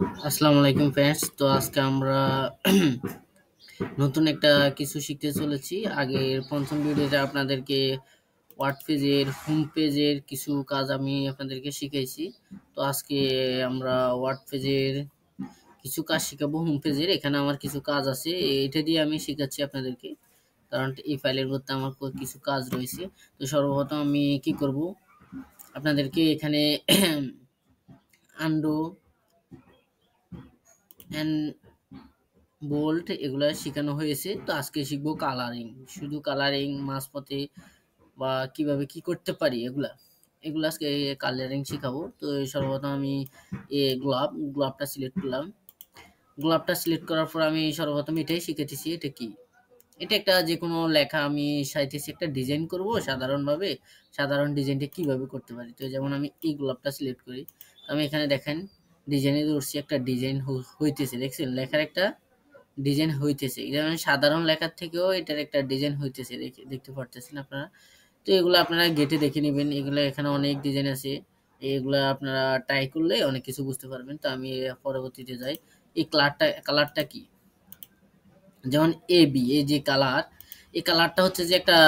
আসসালামু আলাইকুম ফ্রেন্ডস। তো আজকে আমরা নতুন একটা কিছু শিখতে চলেছি। আগের পঞ্চম ভিডিওতে আপনাদেরকে ওয়ার্ড পেজের হোম পেজের কিছু কাজ আমি আপনাদেরকে শিখাইছি। তো আজকে আমরা ওয়ার্ড পেজের কিছু কাজ শিখাবো। হোম পেজের এখানে আমার কিছু কাজ আছে, এটা দিয়ে আমি শিখাচ্ছি আপনাদেরকে, কারণ এই ফাইলের মধ্যে আমার কিছু কাজ রয়েছে। তো সর্বপ্রথম আমি কি করব, আপনাদেরকে এখানে আন্ডু অ্যান্ড বোল্ট এগুলা শেখানো হয়েছে। তো আজকে শিখবো কালারিং, শুধু কালারিং মাঝপথে বা কিভাবে কি করতে পারি এগুলা এগুলা আজকে কালারিং শিখাবো। তো সর্বপ্রথম আমি গোলাপটা সিলেক্ট করলাম। গোলাপটা সিলেক্ট করার পর আমি সর্বপ্রথম এটাই শিখেতেছি, এটা কি, এটা একটা যে কোনো লেখা আমি চাইতেছি একটা ডিজাইন করব সাধারণভাবে। সাধারণ ডিজাইনটা কিভাবে করতে পারি, তো যেমন আমি এই গোলাপটা সিলেক্ট করি। আমি এখানে দেখেন ডিজাইনে ধরছি, একটা ডিজাইন হইতেছে, দেখছেন লেখার একটা ডিজাইন হইতেছে, যেমন সাধারণ লেখার থেকেও এটার একটা ডিজাইন হইতেছে, দেখতে পারতেছেন আপনারা। তো এগুলো আপনারা গেটে দেখে নেবেন, এগুলো এখানে অনেক ডিজাইন আছে, এগুলা আপনারা ট্রাই করলে অনেক কিছু বুঝতে পারবেন। তো আমি পরবর্তীতে যাই, এই কালারটা কি, যেমন এ বি, এই যে কালার, এই কালারটা হচ্ছে যে একটা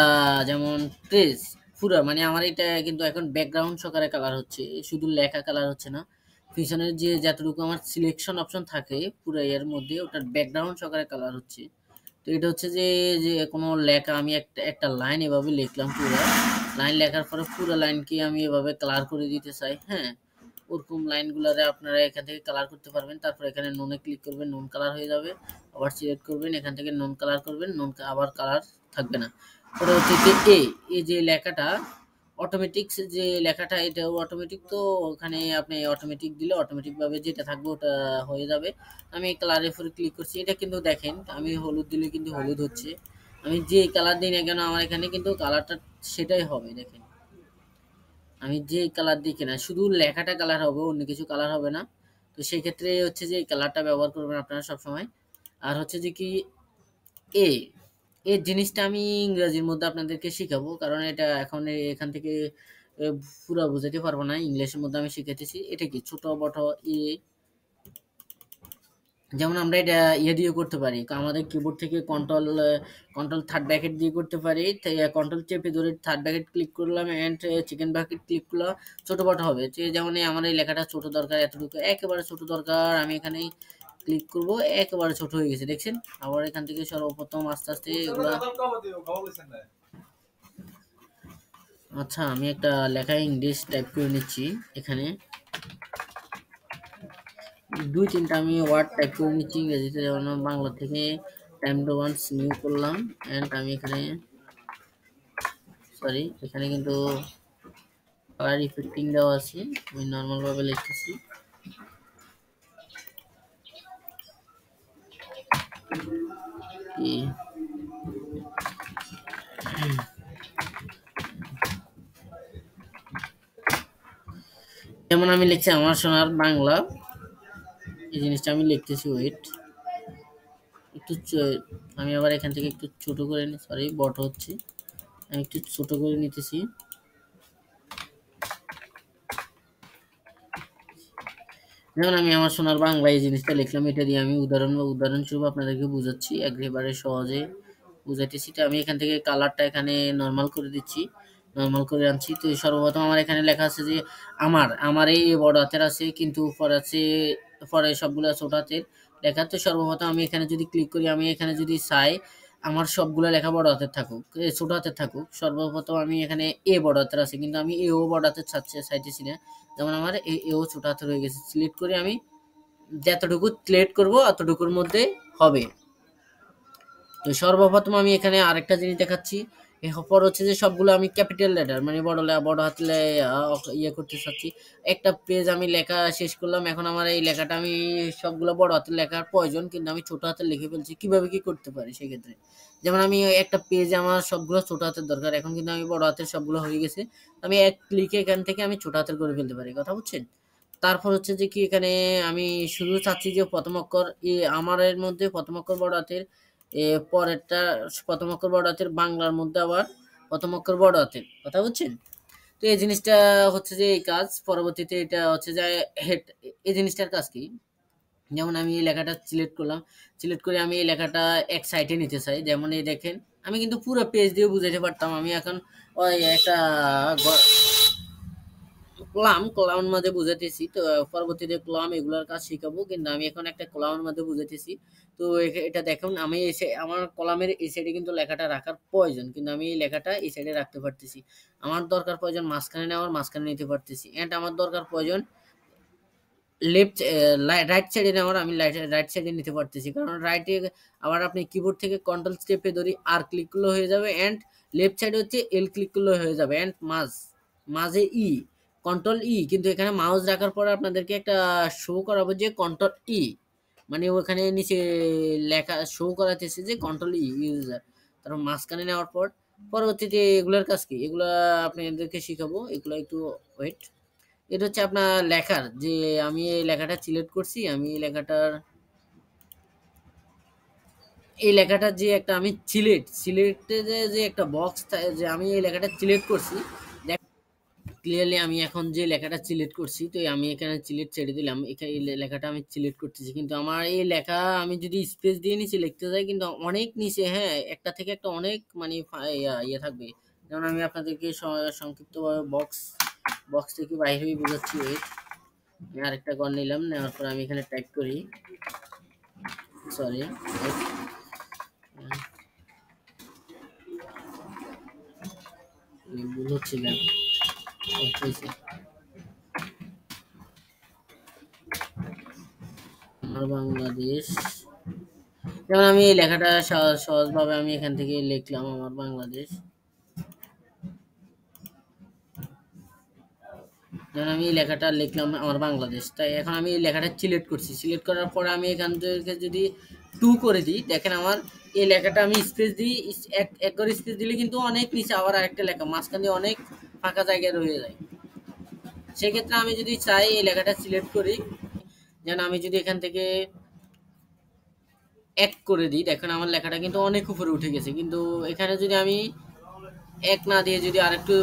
যেমন ট্রেস পুরা, মানে আমার এটা কিন্তু এখন ব্যাকগ্রাউন্ড সহকারে কালার হচ্ছে, শুধু লেখা কালার হচ্ছে না, পিছনের যে যতটুকু আমার সিলেকশন অপশন থাকে পুরো এর মধ্যে ওটার ব্যাকগ্রাউন্ড সহকারে কালার হচ্ছে। তো এটা হচ্ছে যে যে কোনো লেখা আমি একটা একটা লাইন এভাবে লিখলাম, পুরো লাইন লেখার পরে পুরো লাইনকে আমি এভাবে কালার করে দিতে চাই। হ্যাঁ, ওরকম লাইনগুলারে আপনারা এখান থেকে কালার করতে পারবেন। তারপর এখানে নুনে ক্লিক করবেন, নুন কালার হয়ে যাবে। আবার সিলেক্ট করবেন, এখান থেকে নুন কালার করবেন, আবার কালার থাকবে না। পরে হচ্ছে যে এই যে লেখাটা অটোমেটিক, যে লেখাটা এটা অটোমেটিক, তো ওখানে আপনি অটোমেটিক দিলে অটোমেটিক ভাবে যেটা থাকবে ওটা হয়ে যাবে। আমি কালারের উপরে ক্লিক করছি, এটা কিন্তু দেখেন আমি হলুদ দিলে কিন্তু হলুদ হচ্ছে, আমি যে কালার দিই না কেন আমার এখানে কিন্তু কালারটা সেটাই হবে। দেখেন আমি যে কালার দিই কিনা শুধু লেখাটা কালার হবে, অন্য কিছু কালার হবে না। তো সেই ক্ষেত্রে হচ্ছে যে এই কালারটা ব্যবহার করবেন আপনারা সবসময়। আর হচ্ছে যে কি, এ এই জিনিসটা আমি ইংরেজির মধ্যে আপনাদেরকে শিখাবো, কারণ এটা এখন এখান থেকে এ, পুরা বুঝাতে পারবো না, ইংলিশের মধ্যে আমি শিখাইতেছি। এটা কি ছোট বড় এ, যেমন আমরা এটা ইয়ে দিয়ে করতে পারি, আমাদের কিবোর্ড থেকে কন্ট্রোল থার্ড ব্র্যাকেট দিয়ে করতে পারি। কন্ট্রোল চেপে ধরে থার্ড ব্র্যাকেট ক্লিক করলাম এন্ড চিকেন ব্র্যাকেট ক্লিক করলাম, ছোট বড় হবে। যেমন আমার এই লেখাটা ছোট দরকার, এতটুকু একেবারে ছোট দরকার, আমি এখানে ক্লিক করব, একেবারে ছোট হয়ে গেছে, দেখছেন। আবার এখান থেকে সর্বপ্রথম আস্তে আস্তে এগুলা, আচ্ছা আমি একটা লেখা ইংলিশ টাইপ করে নিচ্ছি, এখানে দুই তিনটা আমি ওয়ার্ড টাইপ করে নিচ্ছি ইংরেজিতে, যেমন বাংলা থেকে টাইম টু ওয়ান্স নিউ করলাম এন্ড আমি এখানে, সরি এখানে কিন্তু কালার ইফেক্টিং দেওয়া আছে, আমি নর্মাল ভাবে লিখতেছি। যেমন আমি লিখছি আমার সোনার বাংলা, এই জিনিসটা আমি লিখতেছি, ওয়েট একটু আমি আবার এখান থেকে একটু ছোট করে নি, সরি বড় হচ্ছে, আমি একটু ছোট করে নিতেছি। যেমন আমি আমার সোনার বাংলা এই জিনিসটা লিখলাম, এটা দিয়ে আমি উদাহরণস্বরূপ আপনাদেরকে বুঝাচ্ছি, একেবারে সহজে বুঝাইতেছি। তো আমি এখান থেকে কালারটা এখানে নর্মাল করে দিচ্ছি, নর্মাল করে আনছি। তো সর্বপ্রথম আমার এখানে লেখা আছে যে আমার এই বড় হাতের আছে, কিন্তু পরে আছে, পরে সবগুলো ছোট হাতের লেখা। তো সর্বপ্রথম আমি এখানে যদি ক্লিক করি, আমি এখানে যদি চাই আমার সবগুলো লেখা বড় হাতের থাকুক, ছোট হাতের থাকুক, সর্বপ্রথম আমি এখানে এ বড় হাতের আছে, কিন্তু আমি এও বড় হাতের চাইতেছি না। যেমন আমার এও ছোট হাতের হয়ে গেছে, সিলেক্ট করে আমি যতটুকু সিলেক্ট করব অতটুকুর মধ্যে হবে। তো সর্বপ্রথম আমি এখানে আরেকটা জিনিস দেখাচ্ছি, এরপর হচ্ছে যে সবগুলো আমি ক্যাপিটাল লেটার মানে বড় হাতে ইয়ে করতে চাচ্ছি। একটা পেজ আমি লেখা শেষ করলাম, এখন আমার এই লেখাটা আমি সবগুলো বড় হাতের লেখার প্রয়োজন, কিন্তু আমি ছোট হাতে লিখে ফেলছি, কিভাবে কি করতে পারি সেক্ষেত্রে। যেমন আমি একটা পেজে আমার সবগুলো ছোট হাতের দরকার, এখন কিন্তু আমি বড় হাতের সবগুলো হয়ে গেছে, আমি এক ক্লিকে এখান থেকে আমি ছোট হাতের করে ফেলতে পারি, কথা বুঝছেন। তারপর হচ্ছে যে কি, এখানে আমি শুধু চাচ্ছি যে প্রথম অক্ষর আমার এর মধ্যে প্রথম অক্ষর বড় হাতের, পরেরটা প্রথম অক্ষর বড় হাতের, বাংলার মধ্যে আবার প্রথম অক্ষর বড় হাতের, কথা বুঝছেন। তো এই জিনিসটা হচ্ছে যে এই কাজ, পরবর্তীতে এটা হচ্ছে যে হেড, এই জিনিসটার কাজ কি, যেমন আমি এই লেখাটা সিলেক্ট করলাম, সিলেক্ট করে আমি এই লেখাটা এক সাইডে নিতে চাই, যেমন এই দেখেন আমি কিন্তু পুরো পেজ দিয়ে বুঝাইতে পারতাম, আমি এখন ওই একটা কলামের মধ্যে বুঝাইতেছি। তো পরবর্তীতে কলাম এগুলার কাজ শিখাবো, কিন্তু আমি এখন একটা কলামের মধ্যে বুঝাইতেছি। তো এটা দেখুন আমি আমার কলামের এই সাইডে কিন্তু লেখাটা রাখার প্রয়োজন, কিন্তু আমি এই লেখাটা এই সাইডে রাখতে পারতেছি। আমার দরকার প্রয়োজন মাঝখানে নেওয়ার, মাঝখানে নিতে পারতেছি। এন্ড আমার দরকার প্রয়োজন লেফট রাইট সাইডে নেওয়ার, আমি রাইট সাইডে নিতে পারতেছি, কারণ রাইটে আবার আপনি কিবোর্ড থেকে কন্ট্রোল স্টেপে ধরি আর ক্লিক করলে হয়ে যাবে। এন্ড লেফট সাইডে হচ্ছে এল ক্লিক করলে হয়ে যাবে। এন্ড মাঝে কন্ট্রোল কিন্তু এখানে মাউস রাখার পরে আপনাদেরকে একটা শো করাবো যে কন্ট্রোল মানে ওখানে নিচে লেখা শো করাতেছে যে কন্ট্রোল ইউজার। তারপর মাঝখানে নেওয়ার পর পরবর্তীতে এগুলার কাজ কি, এগুলা আপনাদেরকে শিখাবো, এগুলা একটু ওয়েট। এটা হচ্ছে আপনার লেখার যে আমি এই লেখাটা সিলেক্ট করছি, আমি এই লেখাটা যে একটা আমি সিলেক্টে যে একটা বক্স যে আমি এই লেখাটা সিলেক্ট করছি। ক্লিয়ারলি আমি এখন যে লেখাটা সিলেক্ট করছি, তো আমি এখানে সিলেক্ট ছেড়ে দিলাম, এখানে এই লেখাটা আমি সিলেক্ট করতেছি, কিন্তু আমার এই লেখা আমি যদি স্পেস দিয়ে নিচে লিখতে যাই কিন্তু অনেক নিচে, হ্যাঁ, একটা থেকে একটা অনেক মানে ইয়ে থাকবে। যেমন আমি আপনাদেরকে সংক্ষিপ্তভাবে বক্স থেকে বাইরে হয়ে বোঝাচ্ছি। wait, আমি আরেকটা ঘর নিলাম, নেওয়ার পর আমি এখানে টাইপ করি, সরি ভুল হচ্ছে কেন, হয়েছে আমার বাংলাদেশ। যেমন আমি এই লেখাটা সহজভাবে আমি এখান থেকে লিখলাম আমার বাংলাদেশ। যেমন আমি এই লেখাটা লিখলাম আমার বাংলাদেশ, তাই এখন আমি এই লেখাটা সিলেক্ট করছি, সিলেক্ট করার পরে আমি এখান থেকে যদি টু করে দিই, দেখেন আমার এই লেখাটা আমি স্পেস দিই, এক করে স্পেস দিলে কিন্তু অনেক নিচে আবার আরেকটা লেখা মাঝখান দিয়ে অনেক ফাঁকা জায়গায় রয়ে যায়। সেক্ষেত্রে আমি যদি চাই এই লেখাটা সিলেক্ট করি, যেন আমি যদি এখান থেকে এক করে দিই, দেখেন আমার লেখাটা কিন্তু অনেক উপরে উঠে গেছে, কিন্তু এখানে যদি আমি এক না দিয়ে যদি আরেকটু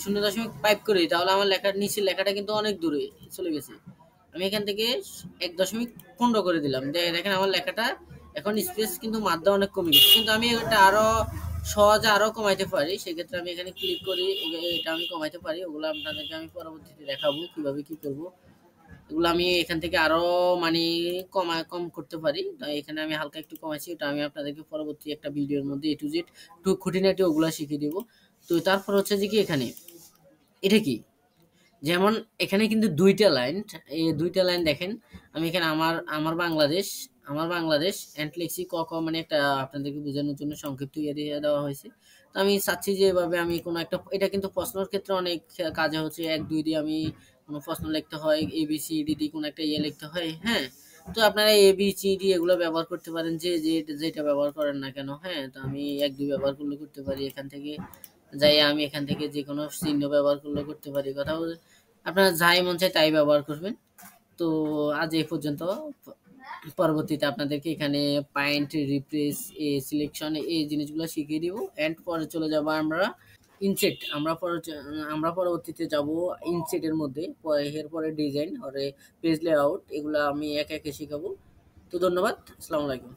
0.5 করে দিই, তাহলে আমার লেখার নিচের লেখাটা কিন্তু অনেক দূরে চলে গেছে। আমি এখান থেকে 1.15 করে দিলাম, দেখেন আমার লেখাটা এখন স্পেস কিন্তু মাত্রা অনেক কমে গেছে, কিন্তু আমি এটা আরো সহজে আরো কমাইতে পারি। সেক্ষেত্রে আমি এখানে ক্লিক করি, এটা আমি কমাইতে পারি, ওগুলো আপনাদেরকে আমি পরবর্তীতে দেখাবো কিভাবে কি করব। এগুলো আমি এখান থেকে আরো মানে কম করতে পারি, তাই এখানে আমি হালকা একটু কমাইছি, এটা আমি আপনাদেরকে পরবর্তী একটা ভিডিওর মধ্যে এ টু জেড টু খুঁটিনাটি ওগুলো শিখিয়ে দিব। তো তারপর হচ্ছে যে কি এখানে এটা কি, যেমন এখানে কিন্তু দুইটা লাইন, এই দুইটা লাইন দেখেন, আমি এখানে আমার বাংলাদেশ এন্ড লিখছি ক ক, মানে একটা আপনাদেরকে বোঝানোর জন্য সংক্ষিপ্ত ইয়ে দিয়ে দেওয়া হয়েছে। তো আমি চাচ্ছি যে এভাবে আমি কোনো একটা, এটা কিন্তু প্রশ্নের ক্ষেত্রে অনেক কাজে হচ্ছে, 1 2 দিয়ে আমি কোনো প্রশ্ন লিখতে হয়, ABCD দিয়ে কোনো একটা ইয়ে লিখতে হয়, হ্যাঁ। তো আপনারা ABCD এগুলো ব্যবহার করতে পারেন, যেটা ব্যবহার করেন না কেন, হ্যাঁ। তো আমি 1 2 ব্যবহার করলে করতে পারি, এখান থেকে যাই আমি এখান থেকে যে কোনো চিহ্ন ব্যবহার করলে করতে পারি, কথা আপনারা যাই মন চায় তাই ব্যবহার করবেন। তো আজ এই পর্যন্ত, পরবর্তীতে আপনাদেরকে এখানে পয়েন্ট রিপ্লেস সিলেকশন এই জিনিসগুলো শিখিয়ে দিব। এন্ড পরে চলে যাব আমরা ইনসেট, আমরা পরবর্তীতে যাব ইনসেটের মধ্যে, এরপরে ডিজাইন আর পেজ লেআউট, এগুলো আমি একে একে শিখাবো। তো ধন্যবাদ, আসসালামু আলাইকুম।